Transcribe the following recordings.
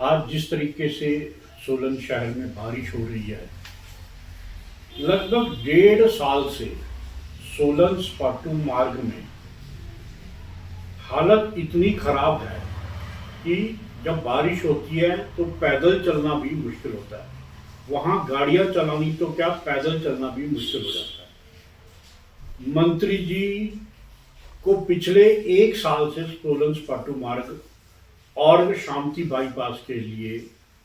आज जिस तरीके से सोलन शहर में बारिश हो रही है, लगभग 1.5 साल से सोलन स्पाटू मार्ग में हालत इतनी खराब है कि जब बारिश होती है तो पैदल चलना भी मुश्किल होता है। वहाँ गाड़ियाँ चलानी तो क्या, पैदल चलना भी मुश्किल हो जाता है। मंत्री जी को पिछले 1 साल से सोलन स्पाटू मार्ग और शांति बाईपास के लिए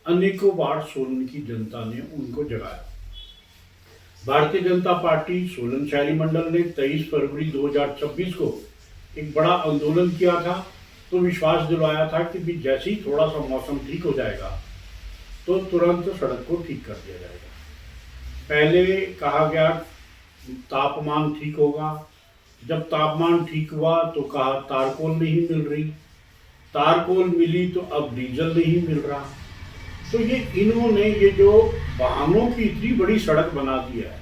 अनेकों बार सोलन की जनता ने उनको जगाया। भारतीय जनता पार्टी सोलन शहरी मंडल ने 23 फरवरी 2026 को एक बड़ा आंदोलन किया था, तो विश्वास दिलवाया था कि भी जैसे ही थोड़ा सा मौसम ठीक हो जाएगा तो तुरंत सड़क को ठीक कर दिया जाएगा। पहले कहा गया तापमान ठीक होगा, जब तापमान ठीक हुआ तो कहा तारकोल नहीं मिल रही, तारकोल मिली तो अब डीजल नहीं मिल रहा। तो ये इन्होंने ये जो वाहनों की इतनी बड़ी सड़क बना दी है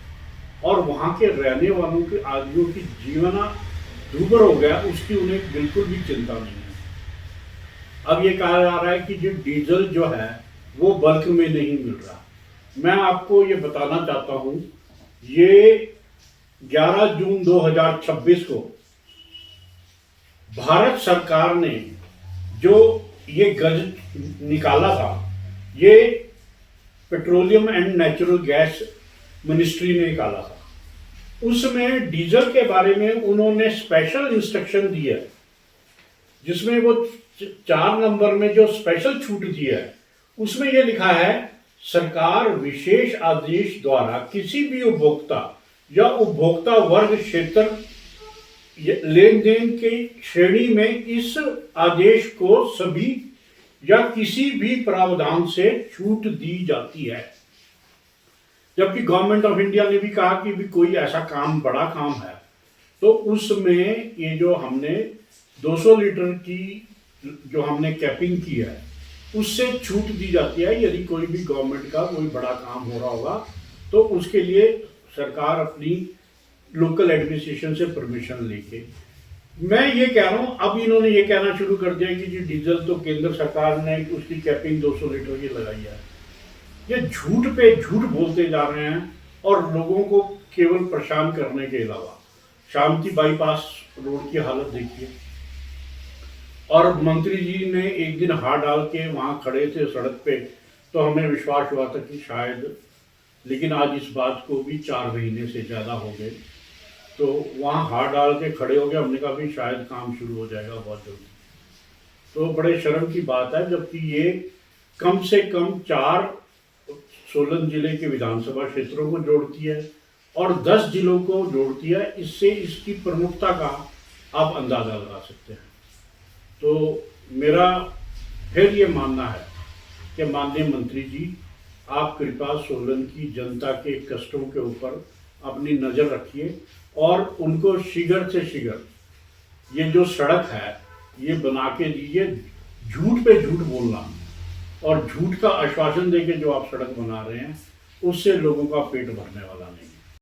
और वहाँ के रहने वालों के आदमियों की जीवन दूभर हो गया, उसकी उन्हें बिल्कुल भी चिंता नहीं है। अब ये कहा जा रहा है कि जो डीजल जो है वो बल्क में नहीं मिल रहा। मैं आपको ये बताना चाहता हूँ, ये 11 जून 2026 को भारत सरकार ने जो ये गज निकाला था, ये petroleum and natural gas ministry ने निकाला था। उसमें डीजल के बारे में उन्होंने स्पेशल इंस्ट्रक्शन दी है, जिसमें वो 4 नंबर में जो स्पेशल छूट दी है उसमें ये लिखा है, सरकार विशेष आदेश द्वारा किसी भी उपभोक्ता या उपभोक्ता वर्ग क्षेत्र लेन देन की श्रेणी में इस आदेश को सभी या किसी भी प्रावधान से छूट दी जाती है। जबकि गवर्नमेंट ऑफ इंडिया ने भी कहा कि भी कोई ऐसा काम, बड़ा काम है तो उसमें ये जो हमने 200 लीटर की जो हमने कैपिंग की है उससे छूट दी जाती है। यदि कोई भी गवर्नमेंट का कोई बड़ा काम हो रहा होगा तो उसके लिए सरकार अपनी लोकल एडमिनिस्ट्रेशन से परमिशन लेके, मैं ये कह रहा हूँ, अब इन्होंने ये कहना शुरू कर दिया कि जी डीजल तो केंद्र सरकार ने उसकी कैपिंग 200 लीटर की लगाई है। ये झूठ पे झूठ बोलते जा रहे हैं और लोगों को केवल परेशान करने के अलावा। शांति बाईपास रोड की हालत देखिए, और मंत्री जी ने एक दिन हाथ डाल के वहाँ खड़े थे सड़क पे, तो हमें विश्वास हुआ था कि शायद, लेकिन आज इस बात को भी 4 महीने से ज़्यादा हो गए, तो वहाँ हाथ डाल के खड़े हो गए। हमने कहा भी शायद काम शुरू हो जाएगा बहुत जल्दी। तो बड़े शर्म की बात है, जबकि ये कम से कम 4 सोलन जिले के विधानसभा क्षेत्रों को जोड़ती है और 10 जिलों को जोड़ती है। इससे इसकी प्रमुखता का आप अंदाजा लगा सकते हैं। तो मेरा फिर ये मानना है कि माननीय मंत्री जी, आप कृपया सोलन की जनता के कष्टों के ऊपर अपनी नज़र रखिए और उनको शीघ्र से शीघ्र ये जो सड़क है ये बना के दीजिए। झूठ पे झूठ बोलना और झूठ का आश्वासन देके जो आप सड़क बना रहे हैं उससे लोगों का पेट भरने वाला नहीं।